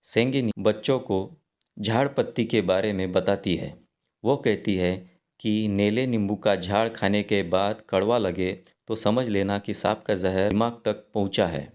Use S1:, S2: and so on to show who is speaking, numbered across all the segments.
S1: सेंगिनी बच्चों को झाड़ पत्ती के बारे में बताती है। वो कहती है कि नीले नींबू का झाड़ खाने के बाद कड़वा लगे तो समझ लेना कि सांप का जहर दिमाग तक पहुंचा है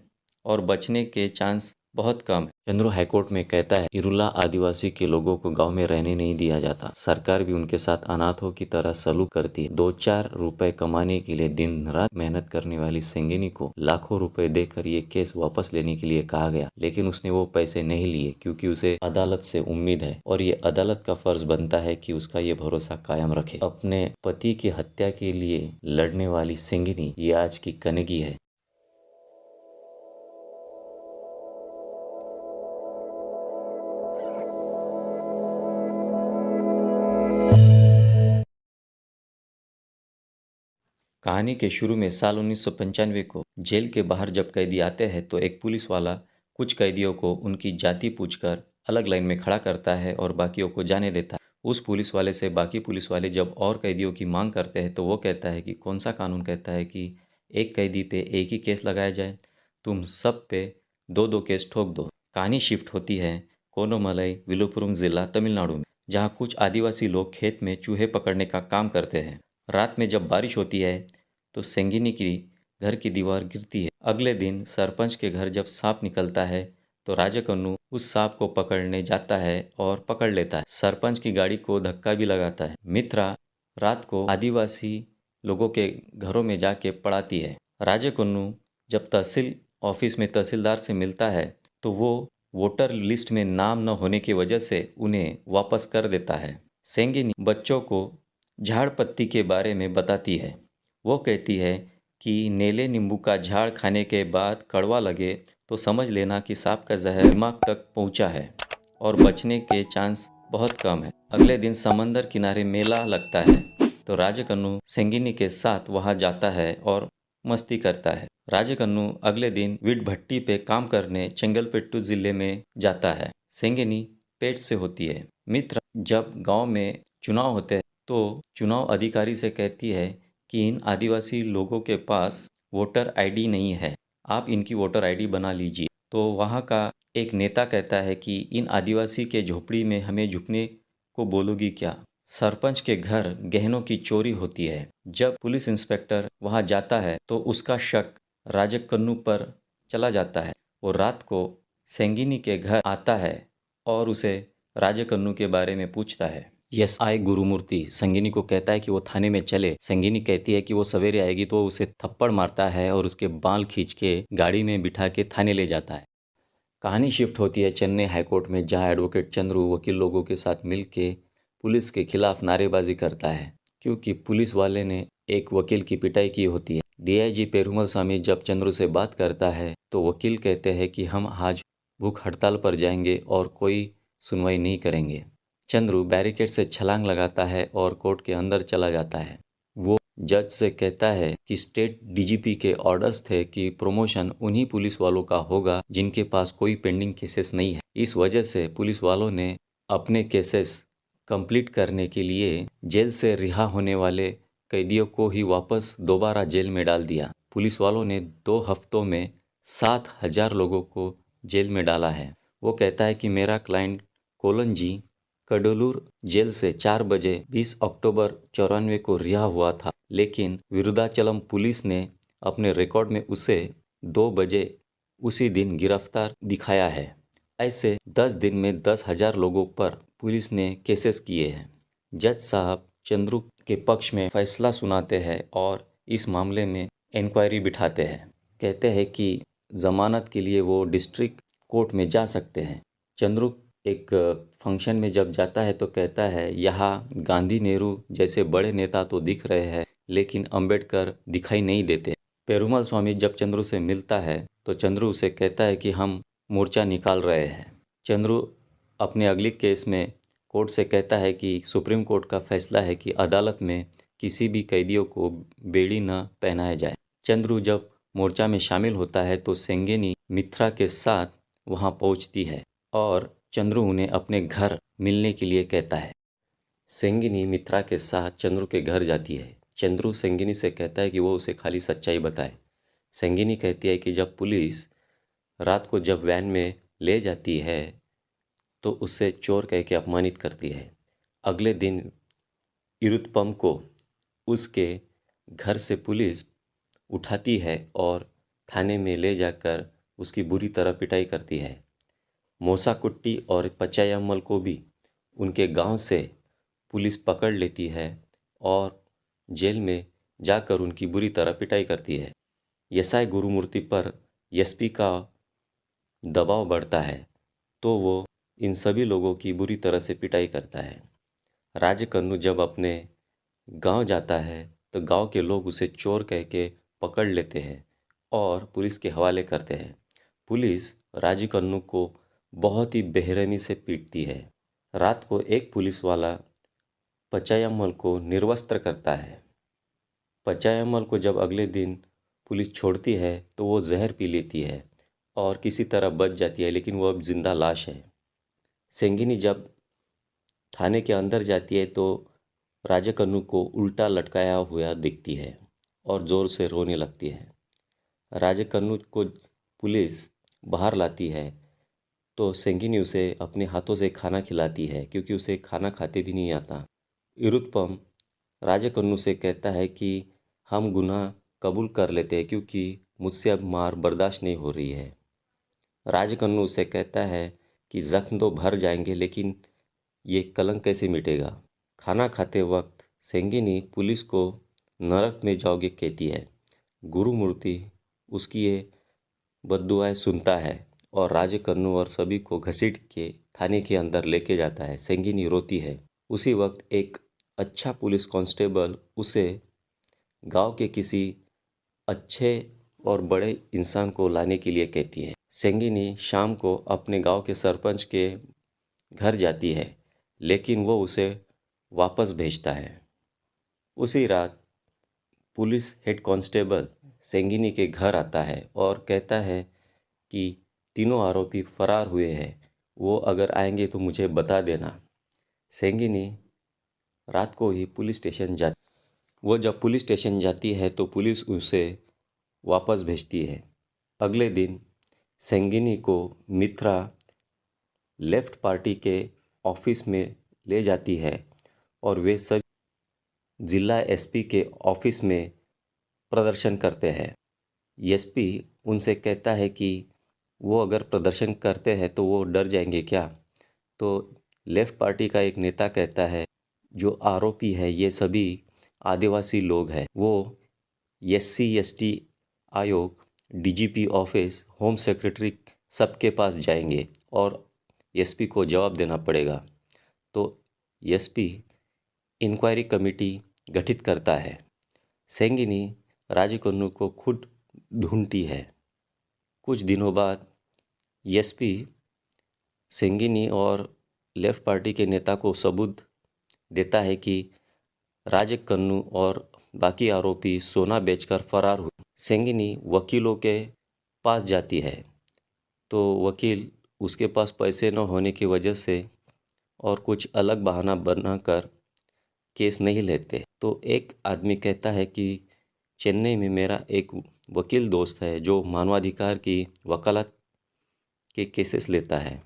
S1: और बचने के चांस बहुत कम है। चंद्रू हाईकोर्ट में कहता है इरुला आदिवासी के लोगों को गांव में रहने नहीं दिया जाता। सरकार भी उनके साथ अनाथों की तरह सलूक करती है। 2-4 रुपए कमाने के लिए दिन रात मेहनत करने वाली सेंगिनी को लाखों रुपए देकर ये केस वापस लेने के लिए कहा गया, लेकिन उसने वो पैसे नहीं लिए क्योंकि उसे अदालत से उम्मीद है और ये अदालत का फर्ज बनता है कि उसका ये भरोसा कायम रखे। अपने पति की हत्या के लिए लड़ने वाली सेंगिनी ये आज की कनगी है। कहानी के शुरू में साल 1995 को जेल के बाहर जब कैदी आते हैं तो एक पुलिस वाला कुछ कैदियों को उनकी जाति पूछकर अलग लाइन में खड़ा करता है और बाकियों को जाने देता है। उस पुलिस वाले से बाकी पुलिस वाले जब और कैदियों की मांग करते हैं तो वो कहता है कि कौन सा कानून कहता है कि एक कैदी पे एक ही केस लगाया जाए, तुम सब पे 2-2 केस ठोक दो। कहानी शिफ्ट होती है कोनोमलई विलुपुरम जिला तमिलनाडु में, जहाँ कुछ आदिवासी लोग खेत में चूहे पकड़ने का काम करते हैं। रात में जब बारिश होती है तो सेंगिनी की घर की दीवार गिरती है। अगले दिन सरपंच के घर जब सांप निकलता है तो राजकन्नू उस सांप को पकड़ने जाता है और पकड़ लेता है। सरपंच की गाड़ी को धक्का भी लगाता है। मित्रा रात को आदिवासी लोगों के घरों में जाके पढ़ाती है। राजकन्नू जब तहसील ऑफिस में तहसीलदार से मिलता है तो वो वोटर लिस्ट में नाम न होने की वजह से उन्हें वापस कर देता है। सेंगिनी बच्चों को झाड़ पत्ती के बारे में बताती है। वो कहती है कि नीले नींबू का झाड़ खाने के बाद कड़वा लगे तो समझ लेना कि सांप का जहर दिमाग तक पहुंचा है और बचने के चांस बहुत कम है। अगले दिन समंदर किनारे मेला लगता है तो राजकन्नू सेंगिनी के साथ वहां जाता है और मस्ती करता है। राजकन्नू अगले दिन वीट भट्टी पे काम करने चेंगलपेट्टू जिले में जाता है। सेंगिनी पेट से होती है। मित्र जब गांव में चुनाव होते हैं तो चुनाव अधिकारी से कहती है कि इन आदिवासी लोगों के पास वोटर आईडी नहीं है, आप इनकी वोटर आईडी बना लीजिए। तो वहाँ का एक नेता कहता है कि इन आदिवासी के झोपड़ी में हमें झुकने को बोलोगी क्या। सरपंच के घर गहनों की चोरी होती है। जब पुलिस इंस्पेक्टर वहाँ जाता है तो उसका शक राजकन्नू पर चला जाता है। वो रात को सेंगिनी के घर आता है और उसे राजकन्नू के बारे में पूछता है। एसआई गुरुमूर्ति संगिनी को कहता है कि वो थाने में चले। संगिनी कहती है कि वो सवेरे आएगी तो उसे थप्पड़ मारता है और उसके बाल खींच के गाड़ी में बिठा के थाने ले जाता है। कहानी शिफ्ट होती है चेन्नई हाईकोर्ट में, जहां एडवोकेट चंद्रू वकील लोगों के साथ मिलके पुलिस के खिलाफ नारेबाजी करता है क्योंकि पुलिस वाले ने एक वकील की पिटाई की होती है। डीआईजी पेरुमल स्वामी जब चंद्रू से बात करता है तो वकील कहते हैं कि हम आज भूख हड़ताल पर जाएंगे और कोई सुनवाई नहीं करेंगे। चंद्रू बैरिकेड से छलांग लगाता है और कोर्ट के अंदर चला जाता है। वो जज से कहता है कि स्टेट डीजीपी के ऑर्डर्स थे कि प्रमोशन उन्हीं पुलिस वालों का होगा जिनके पास कोई पेंडिंग केसेस नहीं है। इस वजह से पुलिस वालों ने अपने केसेस कंप्लीट करने के लिए जेल से रिहा होने वाले कैदियों को ही वापस दोबारा जेल में डाल दिया। पुलिस वालों ने 2 हफ्तों में 7,000 लोगों को जेल में डाला है। वो कहता है कि मेरा क्लाइंट कोलंजी कडलूर जेल से 4 बजे 20 अक्टूबर 94 को रिहा हुआ था, लेकिन विरुदाचलम पुलिस ने अपने रिकॉर्ड में उसे 2 बजे उसी दिन गिरफ्तार दिखाया है। ऐसे 10 दिन में 10,000 लोगों पर पुलिस ने केसेस किए हैं। जज साहब चंद्रू के पक्ष में फैसला सुनाते हैं और इस मामले में इंक्वायरी बिठाते हैं। कहते हैं कि जमानत के लिए वो डिस्ट्रिक्ट कोर्ट में जा सकते हैं। चंद्रू एक फंक्शन में जब जाता है तो कहता है यहाँ गांधी नेहरू जैसे बड़े नेता तो दिख रहे हैं लेकिन अंबेडकर दिखाई नहीं देते। पेरुमल स्वामी जब चंद्रू से मिलता है तो चंद्रू उसे कहता है कि हम मोर्चा निकाल रहे हैं। चंद्रू अपने अगले केस में कोर्ट से कहता है कि सुप्रीम कोर्ट का फैसला है कि अदालत में किसी भी कैदियों को बेड़ी न पहनाया जाए। चंद्रू जब मोर्चा में शामिल होता है तो सेंगिनी मित्रा के साथ वहां पहुंचती है और चंद्रू उन्हें अपने घर मिलने के लिए कहता है। सेंगिनी मित्रा के साथ चंद्रू के घर जाती है। चंद्रू सेंगिनी से कहता है कि वो उसे खाली सच्चाई बताए। सेंगिनी कहती है कि जब पुलिस रात को जब वैन में ले जाती है
S2: तो उसे चोर कह के अपमानित करती है। अगले दिन इरुत्पम को उसके घर से पुलिस उठाती है और थाने में ले जाकर उसकी बुरी तरह पिटाई करती है। मोसाकुट्टी और पचायम्मल को भी उनके गांव से पुलिस पकड़ लेती है और जेल में जाकर उनकी बुरी तरह पिटाई करती है। यसाई गुरुमूर्ति पर एसपी का दबाव बढ़ता है तो वो इन सभी लोगों की बुरी तरह से पिटाई करता है। राजकन्नू जब अपने गांव जाता है तो गांव के लोग उसे चोर कह के पकड़ लेते हैं और पुलिस के हवाले करते हैं। पुलिस राजकन्नू को बहुत ही बेरहमी से पीटती है। रात को एक पुलिस वाला पचायम्मल को निर्वस्त्र करता है। पचायम्मल को जब अगले दिन पुलिस छोड़ती है तो वो जहर पी लेती है और किसी तरह बच जाती है, लेकिन वो अब जिंदा लाश है। सेंगिनी जब थाने के अंदर जाती है तो राजकन्नू को उल्टा लटकाया हुआ दिखती है और ज़ोर से रोने लगती है। राजकन्नू को पुलिस बाहर लाती है तो सेंगिनी उसे अपने हाथों से खाना खिलाती है, क्योंकि उसे खाना खाते भी नहीं आता। इरुत्पम राजकन्नू से कहता है कि हम गुनाह कबूल कर लेते हैं, क्योंकि मुझसे अब मार बर्दाश्त नहीं हो रही है। राजकन्नू उसे कहता है कि जख्म तो भर जाएंगे, लेकिन ये कलंक कैसे मिटेगा। खाना खाते वक्त सेंगिनी पुलिस को नरक में जाओगे कहती है। गुरुमूर्ति उसकी ये बद्दुआएं सुनता है और राजकन्नू और सभी को घसीट के थाने के अंदर लेके जाता है। सेंगिनी रोती है। उसी वक्त एक अच्छा पुलिस कांस्टेबल उसे गांव के किसी अच्छे और बड़े इंसान को लाने के लिए कहती है। सेंगिनी शाम को अपने गांव के सरपंच के घर जाती है, लेकिन वो उसे वापस भेजता है। उसी रात पुलिस हेड कांस्टेबल सेंगिनी के घर आता है और कहता है कि तीनों आरोपी फरार हुए हैं, वो अगर आएंगे तो मुझे बता देना। सेंगिनी रात को ही पुलिस स्टेशन जाती। वो जब पुलिस स्टेशन जाती है तो पुलिस उसे वापस भेजती है। अगले दिन सेंगिनी को मित्रा लेफ्ट पार्टी के ऑफिस में ले जाती है और वे सब जिला एसपी के ऑफिस में प्रदर्शन करते हैं। एसपी उनसे कहता है कि वो अगर प्रदर्शन करते हैं तो वो डर जाएंगे क्या। तो लेफ्ट पार्टी का एक नेता कहता है, जो आरोपी है ये सभी आदिवासी लोग हैं, वो एससी एसटी आयोग, डीजीपी ऑफिस, होम सेक्रेटरी सबके पास जाएंगे और एसपी को जवाब देना पड़ेगा। तो एसपी इंक्वायरी कमेटी गठित करता है। सेंगिनी राजकन्नू को खुद ढूंढती है। कुछ दिनों बाद एसपी सेंगिनी और लेफ्ट पार्टी के नेता को सबूत देता है कि राजकन्नू और बाकी आरोपी सोना बेचकर फरार हुए। सेंगिनी वकीलों के पास जाती है तो वकील उसके पास पैसे न होने की वजह से और कुछ अलग बहाना बनाकर केस नहीं लेते। तो एक आदमी कहता है कि चेन्नई में मेरा एक वकील दोस्त है जो मानवाधिकार की वकालत के केसेस लेता है।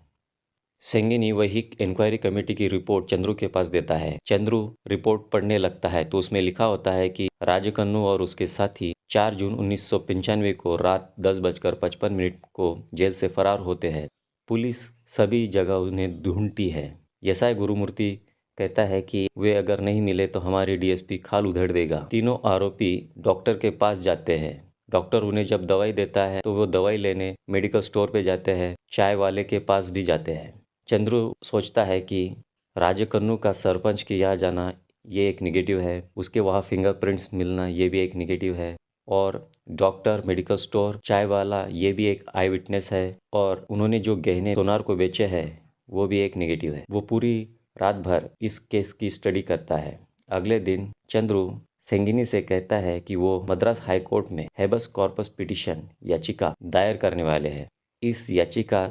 S2: सेंगिनी वही इंक्वायरी कमेटी की रिपोर्ट चंद्रू के पास देता है। चंद्रू रिपोर्ट पढ़ने लगता है तो उसमें लिखा होता है कि राजकन्नू और उसके साथी 4 जून 1995 को रात 10:55 को जेल से फरार होते हैं। पुलिस सभी जगह उन्हें ढूंढती है। यसाई गुरुमूर्ति कहता है कि वे अगर नहीं मिले तो हमारे डीएसपी खाल उधेड़ देगा। तीनों आरोपी डॉक्टर के पास जाते हैं। डॉक्टर उन्हें जब दवाई देता है तो वो दवाई लेने मेडिकल स्टोर पे जाते हैं, चाय वाले के पास भी जाते हैं। चंद्रू सोचता है कि राजकन्नू का सरपंच के यहाँ जाना ये एक निगेटिव है, उसके वहाँ फिंगरप्रिंट्स मिलना ये भी एक निगेटिव है, और डॉक्टर, मेडिकल स्टोर, चाय वाला ये भी एक आई विटनेस है, और उन्होंने जो गहने सोनार को बेचे हैं वो भी एक निगेटिव है। वो पूरी रात भर इस केस की स्टडी करता है। अगले दिन चंद्रू सेंगिनी से कहता है कि वो मद्रास हाई कोर्ट में हेबस कॉर्पस पिटीशन याचिका दायर करने वाले हैं। इस याचिका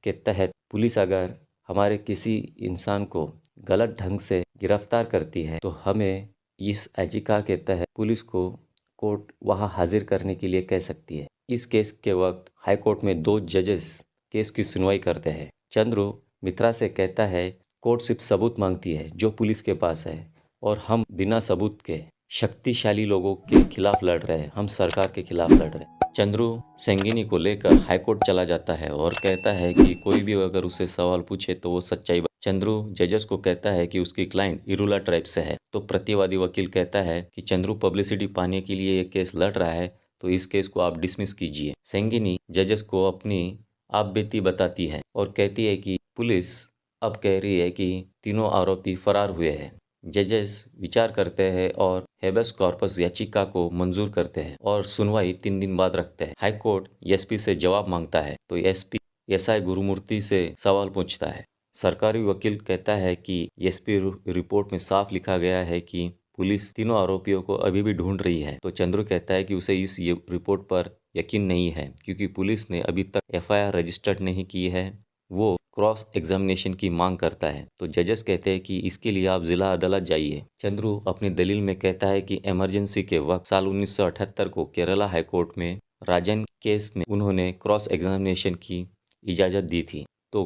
S2: के तहत पुलिस अगर हमारे किसी इंसान को गलत ढंग से गिरफ्तार करती है तो हमें इस याचिका के तहत पुलिस को कोर्ट वहां हाजिर करने के लिए कह सकती है। इस केस के वक्त हाई कोर्ट में 2 जजेस केस की सुनवाई करते हैं। चंद्रू मित्रा से कहता है कोर्ट सिर्फ सबूत मांगती है जो पुलिस के पास है, और हम बिना सबूत के शक्तिशाली लोगों के खिलाफ लड़ रहे हैं, हम सरकार के खिलाफ लड़ रहे हैं। चंद्रू सेंगिनी को लेकर हाईकोर्ट चला जाता है और कहता है कि कोई भी अगर उसे सवाल पूछे तो वो सच्चाई चंद्रू जजेस को कहता है कि उसकी क्लाइंट इरूला ट्राइब से है। तो प्रतिवादी वकील कहता है कि चंद्रू पब्लिसिटी पाने के लिए ये केस लड़ रहा है, तो इस केस को आप डिसमिस कीजिए। सेंगिनी जजेस को अपनी आप बीती बताती है और कहती है कि पुलिस अब कह रही है कि तीनों आरोपी फरार हुए हैं। जजेस विचार करते हैं और हेबेस कॉर्पस याचिका को मंजूर करते हैं और सुनवाई 3 दिन बाद रखते हैं। हाई कोर्ट एसपी से जवाब मांगता है तो एसपी एसआई गुरुमूर्ति से सवाल पूछता है। सरकारी वकील कहता है कि एसपी रिपोर्ट में साफ लिखा गया है कि पुलिस तीनों आरोपियों को अभी भी ढूंढ रही है। तो चंद्रू कहता है कि उसे इस रिपोर्ट पर यकीन नहीं है क्योंकि पुलिस ने अभी तक एफआईआर रजिस्टर्ड नहीं की है। वो क्रॉस एग्जामिनेशन की मांग करता है। तो जजेस कहते हैं कि इसके लिए आप जिला अदालत जाइए। चंद्रू अपनी दलील में कहता है कि इमरजेंसी के वक्त साल 1978 को केरला हाईकोर्ट में राजन केस में उन्होंने क्रॉस एग्जामिनेशन की इजाज़त दी थी। तो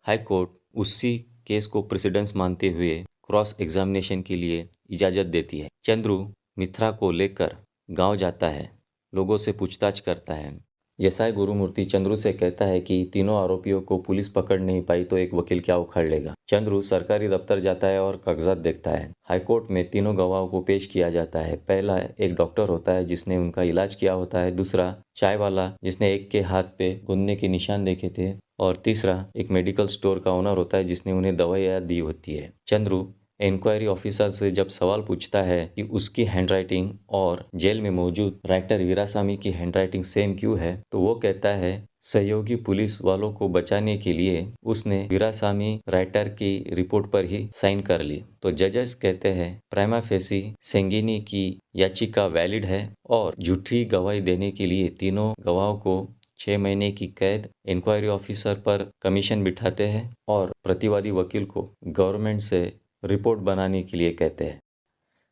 S2: हाईकोर्ट उसी केस को प्रेसिडेंस मानते हुए क्रॉस एग्जामिनेशन के लिए इजाज़त देती है। चंद्रू मित्रा को लेकर गांव जाता है, लोगों से पूछताछ करता है। एसआई गुरुमूर्ति चंद्रू से कहता है कि तीनों आरोपियों को पुलिस पकड़ नहीं पाई तो एक वकील क्या उखाड़ लेगा। चंद्रू सरकारी दफ्तर जाता है और कागजात देखता है। हाईकोर्ट में तीनों गवाहों को पेश किया जाता है। पहला एक डॉक्टर होता है जिसने उनका इलाज किया होता है, दूसरा चाय वाला जिसने एक के हाथ पे गूंदने के निशान देखे थे, और तीसरा एक मेडिकल स्टोर का ओनर होता है जिसने उन्हें दवाइयाँ दी होती है। चंद्रू इंक्वायरी ऑफिसर से जब सवाल पूछता है कि उसकी हैंडराइटिंग और जेल में मौजूद राइटर वीरासामी की हैंडराइटिंग सेम क्यों है, तो वो कहता है सहयोगी पुलिस वालों को बचाने के लिए उसने वीरासामी राइटर की रिपोर्ट पर ही साइन कर ली। तो जजेस कहते हैं प्राइमा फेसी सेंगिनी की याचिका वैलिड है और झूठी गवाही देने के लिए तीनों गवाहों को 6 महीने की कैद इंक्वायरी ऑफिसर पर कमीशन बिठाते हैं और प्रतिवादी वकील को गवर्नमेंट से रिपोर्ट बनाने के लिए कहते हैं।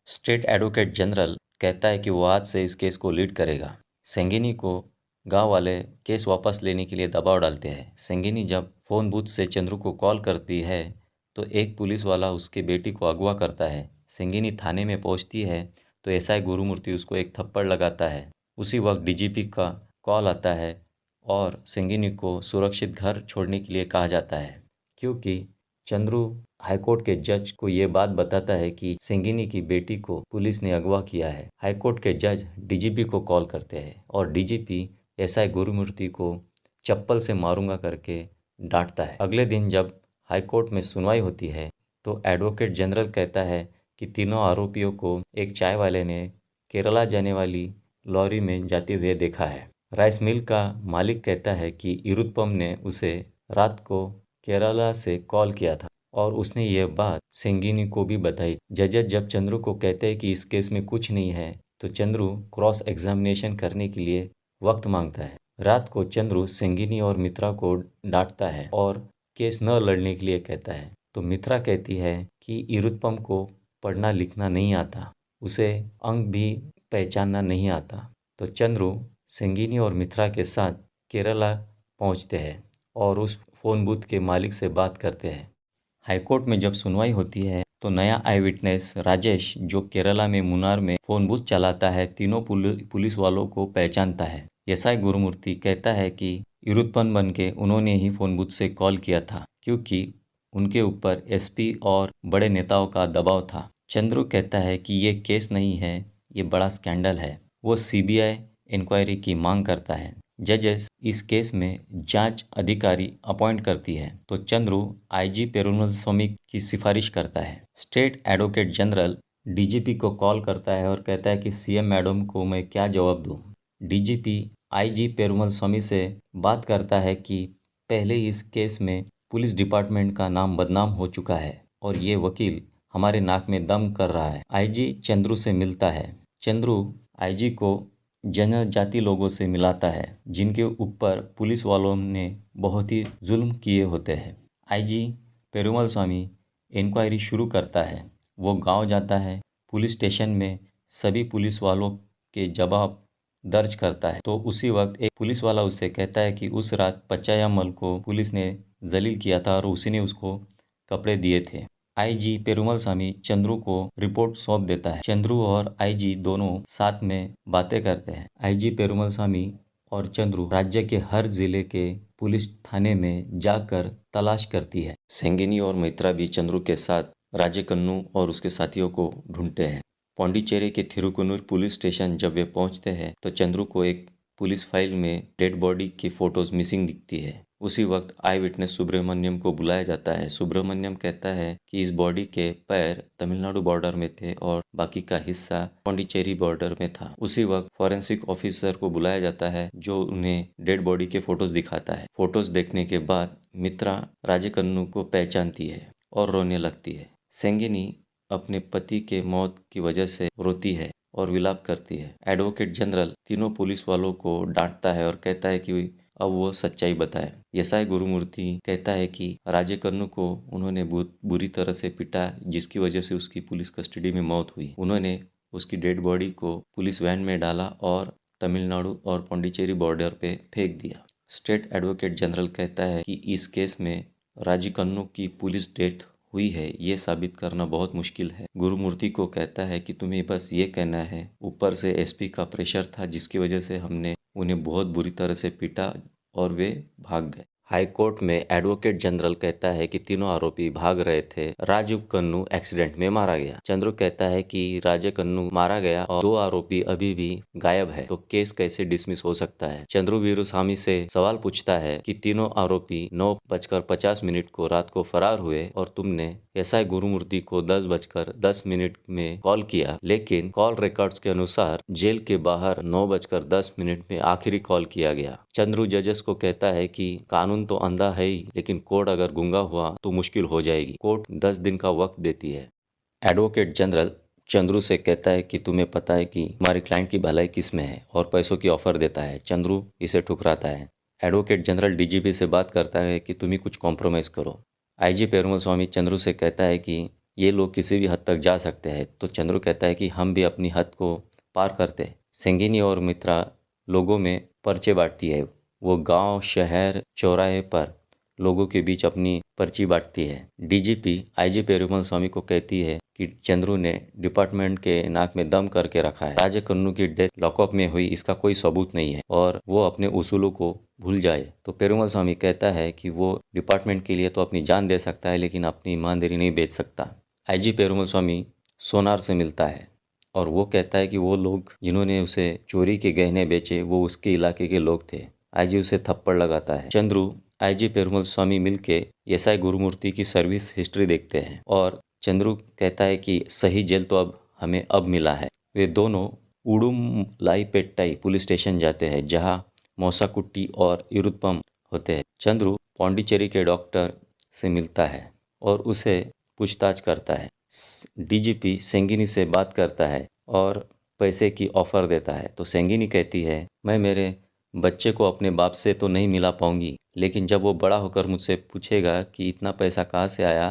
S2: स्टेट एडवोकेट जनरल कहता है कि वो आज से इस केस को लीड करेगा। सेंगिनी को गांव वाले केस वापस लेने के लिए दबाव डालते हैं। सेंगिनी जब फ़ोन बूथ से चंद्रू को कॉल करती है तो एक पुलिस वाला उसके बेटी को अगवा करता है। सेंगिनी थाने में पहुंचती है तो एसआई गुरुमूर्ति उसको एक थप्पड़ लगाता है। उसी वक्त डीजीपी का कॉल आता है और सेंगिनी को सुरक्षित घर छोड़ने के लिए कहा जाता है, क्योंकि चंद्रू हाईकोर्ट के जज को ये बात बताता है कि सेंगिनी की बेटी को पुलिस ने अगवा किया है। हाईकोर्ट के जज डीजीपी को कॉल करते हैं और डीजीपी एसआई गुरुमूर्ति को चप्पल से मारूंगा करके डांटता है। अगले दिन जब हाईकोर्ट में सुनवाई होती है तो एडवोकेट जनरल कहता है कि तीनों आरोपियों को एक चाय वाले ने केरला जाने वाली लॉरी में जाते हुए देखा है। राइस मिल का मालिक कहता है कि इरुत्पम ने उसे रात को केरला से कॉल किया था और उसने ये बात सेंगिनी को भी बताई। जजेस जब चंद्रू को कहते हैं कि इस केस में कुछ नहीं है तो चंद्रू क्रॉस एग्जामिनेशन करने के लिए वक्त मांगता है। रात को चंद्रू सेंगिनी और मित्रा को डांटता है और केस न लड़ने के लिए कहता है। तो मित्रा कहती है कि इरुत्पम को पढ़ना लिखना नहीं आता, उसे अंक भी पहचानना नहीं आता। तो चंद्रू सेंगिनी और मित्रा के साथ केरला पहुंचते हैं और उस फ़ोन बूथ के मालिक से बात करते हैं। हाईकोर्ट में जब सुनवाई होती है तो नया आई विटनेस राजेश जो केरला में मुन्नार में फ़ोन बूथ चलाता है तीनों पुलिस वालों को पहचानता है। एसआई गुरुमूर्ति कहता है कि इरुत्पन बन के उन्होंने ही फ़ोन बूथ से कॉल किया था क्योंकि उनके ऊपर एसपी और बड़े नेताओं का दबाव था। चंद्रू कहता है कि ये केस नहीं है, ये बड़ा स्कैंडल है। वो सीबीआई इंक्वायरी की मांग करता है। जजेस इस केस में जांच अधिकारी अपॉइंट करती है तो चंद्रू आईजी पेरुमल स्वामी की सिफारिश करता है। स्टेट एडवोकेट जनरल डीजीपी को कॉल करता है और कहता है कि सीएम मैडम को मैं क्या जवाब दूं। डीजीपी आईजी पेरुमल स्वामी से बात करता है कि पहले इस केस में पुलिस डिपार्टमेंट का नाम बदनाम हो चुका है और ये वकील हमारे नाक में दम कर रहा है। आईजी चंद्रू से मिलता है। चंद्रू आईजी को जनजाति लोगों से मिलाता है जिनके ऊपर पुलिस वालों ने बहुत ही जुल्म किए होते हैं। आईजी पेरुमल स्वामी इंक्वायरी शुरू करता है। वो गांव जाता है, पुलिस स्टेशन में सभी पुलिस वालों के जवाब दर्ज करता है। तो उसी वक्त एक पुलिस वाला उससे कहता है कि उस रात पचायामल को पुलिस ने
S1: जलील किया था और उसी ने उसको कपड़े दिए थे। आईजी पेरुमल स्वामी चंद्रू को रिपोर्ट सौंप देता है। चंद्रू और आईजी दोनों साथ में बातें करते हैं। आईजी पेरुमल स्वामी और चंद्रू राज्य के हर जिले के पुलिस थाने में जाकर तलाश करती है। सेंगिनी और मित्रा भी चंद्रू के साथ राजेकन्नू और उसके साथियों को ढूंढते हैं। पौंडीचेरी के थिरुकुन्नूर पुलिस स्टेशन जब वे पहुंचते हैं तो चंद्रू को एक पुलिस फाइल में डेड बॉडी की फोटोज मिसिंग दिखती है। उसी वक्त आई विटनेस सुब्रमण्यम को बुलाया जाता है। सुब्रमण्यम कहता है कि इस बॉडी के पैर तमिलनाडु बॉर्डर में थे और बाकी का हिस्सा पौंडीचेरी बॉर्डर में था। उसी वक्त फॉरेंसिक ऑफिसर को बुलाया जाता है जो उन्हें डेड बॉडी के फोटोज दिखाता है। फोटोज देखने के बाद मित्रा राजेकन्नू को पहचानती है और रोने लगती है। सेंगिनी अपने पति के मौत की वजह से रोती है और विलाप करती है। एडवोकेट जनरल तीनों पुलिस वालों को डांटता है और कहता है कि अब वो सच्चाई बताए। एसआई गुरुमूर्ति कहता है कि राजेकन्नू को उन्होंने बुरी तरह से पीटा जिसकी वजह से उसकी पुलिस कस्टडी में मौत हुई। उन्होंने उसकी डेड बॉडी को पुलिस वैन में डाला और तमिलनाडु और पौंडीचेरी बॉर्डर पे फेंक दिया। स्टेट एडवोकेट जनरल कहता है कि इस केस में राजेकन्नू की पुलिस डेथ हुई है ये साबित करना बहुत मुश्किल है। गुरुमूर्ति को कहता है कि तुम्हें बस ये कहना है ऊपर से एसपी का प्रेशर था जिसकी वजह से हमने उन्हें बहुत बुरी तरह से पीटा और वे भाग गए। हाई कोर्ट में एडवोकेट जनरल कहता है कि तीनों आरोपी भाग रहे थे। राजीव कन्नू एक्सीडेंट में मारा गया। चंद्रू कहता है कि राजे कन्नू मारा गया और दो आरोपी अभी भी गायब है तो केस कैसे डिसमिस हो सकता है। चंद्रू वीरुस्वामी से सवाल पूछता है कि तीनों आरोपी 9:50 को रात को फरार हुए और तुमने एसआई गुरुमूर्ति को 10:10 में कॉल किया, लेकिन कॉल रिकॉर्ड्स के अनुसार जेल के बाहर 9:10 में आखिरी कॉल किया गया। चंद्रू जजेस को कहता है कि कानून तो अंधा है ही, लेकिन कोर्ट अगर गूंगा हुआ तो मुश्किल हो जाएगी। कोर्ट 10 दिन का वक्त देती है। एडवोकेट जनरल चंद्रू से कहता है कि तुम्हें पता है कि हमारे क्लाइंट की भलाई किस में है और पैसों की ऑफर देता है। चंद्रू इसे ठुकराता है। एडवोकेट जनरल डीजीपी से बात करता है कि तुम ही कुछ कॉम्प्रोमाइज करो। आईजी पेरुमल स्वामी चंद्रू से कहता है कि ये लोग किसी भी हद तक जा सकते हैं तो चंद्रू कहता है कि हम भी अपनी हद को पार करते। सेंगिनी और मित्रा लोगों में पर्चे बांटती है। वो गांव, शहर, चौराहे पर लोगों के बीच अपनी पर्ची बांटती है। डीजीपी आईजी पेरुमल स्वामी को कहती है कि चंद्रू ने डिपार्टमेंट के नाक में दम करके रखा है। राजेकन्नू की डेथ लॉकअप में हुई इसका कोई सबूत नहीं है और वो अपने उसूलों को भूल जाए। तो पेरुमल स्वामी कहता है कि वो डिपार्टमेंट के लिए तो अपनी जान दे सकता है लेकिन अपनी ईमानदारी नहीं बेच सकता। आईजी पेरुमल स्वामी सोनार से मिलता है और वो कहता है कि वो लोग जिन्होंने उसे चोरी के गहने बेचे वो उसके इलाके के लोग थे। आईजी उसे थप्पड़ लगाता है। चंद्रू आईजी पेरुमल स्वामी मिलके एसआई गुरुमूर्ति की सर्विस हिस्ट्री देखते हैं और चंद्रू कहता है कि सही जेल तो हमें मिला है। वे दोनों उडुमलाईपेट्टाई पुलिस स्टेशन जाते हैं जहां मौसाकुट्टी और इरुत्पम होते हैं। चंद्रू पौंडीचेरी के डॉक्टर से मिलता है और उसे पूछताछ करता है। डीजीपी सेंगिनी से बात करता है और पैसे की ऑफर देता है तो सेंगिनी कहती है मैं मेरे बच्चे को अपने बाप से तो नहीं मिला पाऊंगी, लेकिन जब वो बड़ा होकर मुझसे पूछेगा कि इतना पैसा कहाँ से आया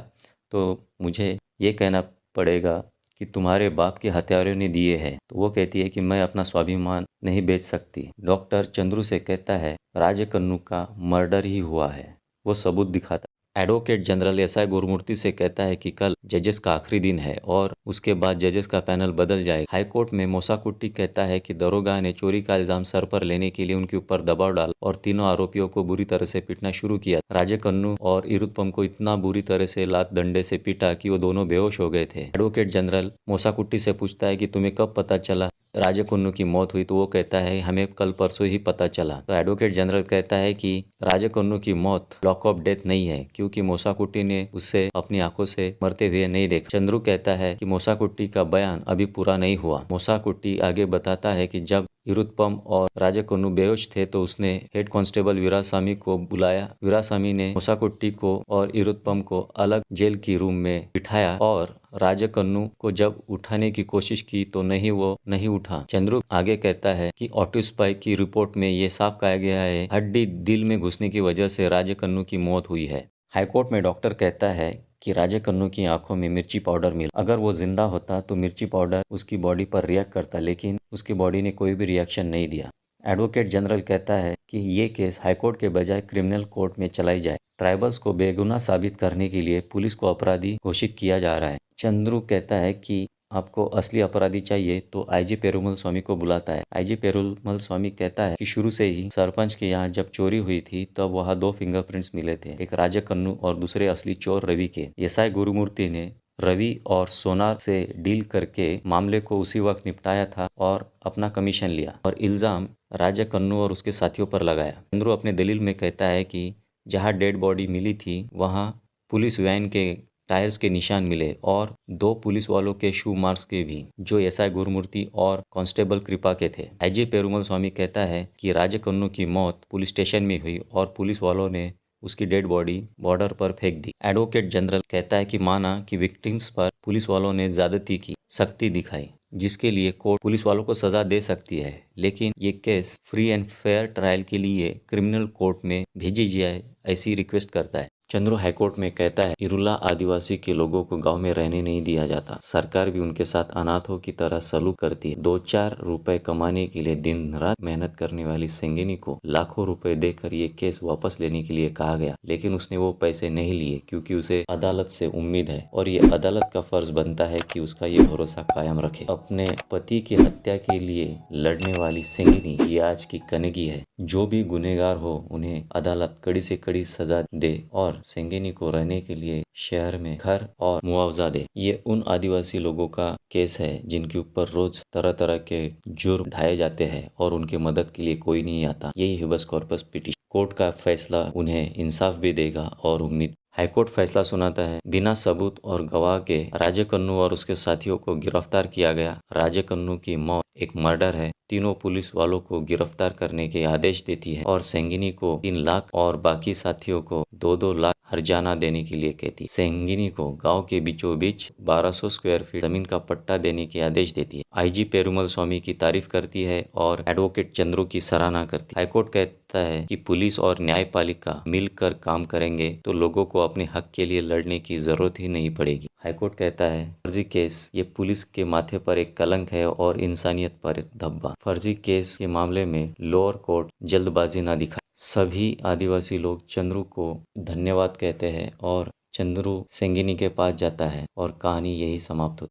S1: तो मुझे ये कहना पड़ेगा कि तुम्हारे बाप के हत्यारों ने दिए हैं। तो वो कहती है कि मैं अपना स्वाभिमान नहीं बेच सकती। डॉक्टर चंद्रू से कहता है राजेकन्नू का मर्डर ही हुआ है। वो सबूत दिखाता। एडवोकेट जनरल एसआई गुरुमूर्ति से कहता है कि कल जजेस का आखिरी दिन है और उसके बाद जजेस का पैनल बदल जाएगा। हाईकोर्ट में मौसाकुट्टी कहता है कि दरोगा ने चोरी का इल्जाम सर पर लेने के लिए उनके ऊपर दबाव डाला और तीनों आरोपियों को बुरी तरह से पीटना शुरू किया। राजेकन्नू और इरुत्पम को इतना बुरी तरह से लात डंडे से पीटा कि वो दोनों बेहोश हो गए थे। एडवोकेट जनरल मौसाकुट्टी से पूछता है कि तुम्हें कब पता चला राजेकन्नू की मौत हुई तो वो कहता है हमें कल परसों ही पता चला। तो एडवोकेट जनरल कहता है कि राजेकन्नू की मौत लॉकअप डेथ नहीं है क्योंकि मौसाकुट्टी ने उसे अपनी आंखों से मरते हुए नहीं देखा। चंद्रू कहता है कि मौसाकुट्टी का बयान अभी पूरा नहीं हुआ। मौसाकुट्टी आगे बताता है कि जब इरुत्पम और राजेकन्नू बेहोश थे तो उसने हेड कांस्टेबल वीरास्वामी को बुलाया। वीरास्वामी ने मौसाकुट्टी को और इरुत्पम को अलग जेल की रूम में बिठाया और राजेकन्नू को जब उठाने की कोशिश की तो वो नहीं उठा। चंद्रू आगे कहता है कि ऑटोप्सी की रिपोर्ट में ये साफ कहा गया है हड्डी दिल में घुसने की वजह से राजेकन्नू की मौत हुई है। हाईकोर्ट में डॉक्टर कहता है कि राजेकन्नू की आंखों में मिर्ची पाउडर मिला। अगर वो जिंदा होता तो मिर्ची पाउडर उसकी बॉडी पर रिएक्ट करता, लेकिन उसकी बॉडी ने कोई भी रिएक्शन नहीं दिया। एडवोकेट जनरल कहता है कि ये केस हाईकोर्ट के बजाय क्रिमिनल कोर्ट में चलाई जाए। ट्राइबल्स को बेगुनाह साबित करने के लिए पुलिस को अपराधी घोषित किया जा रहा है। चंद्रू कहता है कि आपको असली अपराधी चाहिए तो आईजी पेरुमल स्वामी को बुलाता है। आईजी पेरुमल स्वामी कहता है कि शुरू से ही सरपंच के यहाँ जब चोरी हुई थी तब वहाँ 2 फिंगरप्रिंट्स मिले थे, एक राजा कन्नू और दूसरे असली चोर रवि के। एसआई गुरुमूर्ति ने रवि और सोनार से डील करके मामले को उसी वक्त निपटाया था और अपना कमीशन लिया और इल्ज़ाम राजा कन्नू और उसके साथियों पर लगाया। चंद्रू अपने दलील में कहता है कि जहाँ डेड बॉडी मिली थी वहाँ पुलिस वैन के टायर्स के निशान मिले और 2 पुलिस वालों के शू मार्क्स के भी, जो एसआई गुरुमूर्ति और कांस्टेबल कृपा के थे। आईजी पेरुमल स्वामी कहता है कि राजा कन्नू की मौत पुलिस स्टेशन में हुई और पुलिस वालों ने उसकी डेड बॉडी बॉर्डर पर फेंक दी। एडवोकेट जनरल कहता है कि माना कि विक्टिम्स पर पुलिस वालों ने ज्यादती की, सख्ती दिखाई, जिसके लिए कोर्ट पुलिस वालों को सजा दे सकती है, लेकिन ये case free and fair trial के लिए क्रिमिनल कोर्ट में भेजी जाए ऐसी रिक्वेस्ट करता है। चंद्रू हाईकोर्ट में कहता है इरुला आदिवासी के लोगों को गांव में रहने नहीं दिया जाता। सरकार भी उनके साथ अनाथों की तरह सलूक करती है। 2-4 रुपए कमाने के लिए दिन रात मेहनत करने वाली सेंगिनी को लाखों रुपए देकर ये केस वापस लेने के लिए कहा गया, लेकिन उसने वो पैसे नहीं लिए क्योंकि उसे अदालत से उम्मीद है और ये अदालत का फर्ज बनता है कि उसका ये भरोसा कायम रखे। अपने पति की हत्या के लिए लड़ने वाली सेंगिनी ये आज की कनगी है। जो भी गुनहगार हो उन्हें अदालत कड़ी से कड़ी सजा दे और सेंगिनी को रहने के लिए शहर में घर और मुआवजा दे। ये उन आदिवासी लोगों का केस है जिनके ऊपर रोज तरह तरह के जुर्म ढाए जाते हैं और उनके मदद के लिए कोई नहीं आता। यही हिबस कॉर्पस पिटीशन। कोर्ट का फैसला उन्हें इंसाफ भी देगा और उम्मीद। हाईकोर्ट फैसला सुनाता है, बिना सबूत और गवाह के राजा कन्नू और उसके साथियों को गिरफ्तार किया गया। राजा कन्नू की मौत एक मर्डर है। तीनों पुलिस वालों को गिरफ्तार करने के आदेश देती है और सेंगिनी को 3 लाख और बाकी साथियों को 2-2 लाख हर्जाना देने के लिए कहती है। सेंगिनी को गांव के बीचों बीच 1200 स्क्वायर फीट जमीन का पट्टा देने के आदेश देती है। आईजी पेरुमल स्वामी की तारीफ करती है और एडवोकेट चंद्रू की सराहना करती है। हाईकोर्ट कहता है कि पुलिस और न्यायपालिका मिलकर काम करेंगे तो लोगों को अपने हक के लिए लड़ने की जरूरत ही नहीं पड़ेगी। हाईकोर्ट कहता है फर्जी केस ये पुलिस के माथे पर एक कलंक है और इंसानियत पर धब्बा। फर्जी केस के मामले में लोअर कोर्ट जल्दबाजी न दिखाए। सभी आदिवासी लोग चंद्रू को धन्यवाद कहते हैं और चंद्रू सेंगिनी के पास जाता है और कहानी यही समाप्त होती है।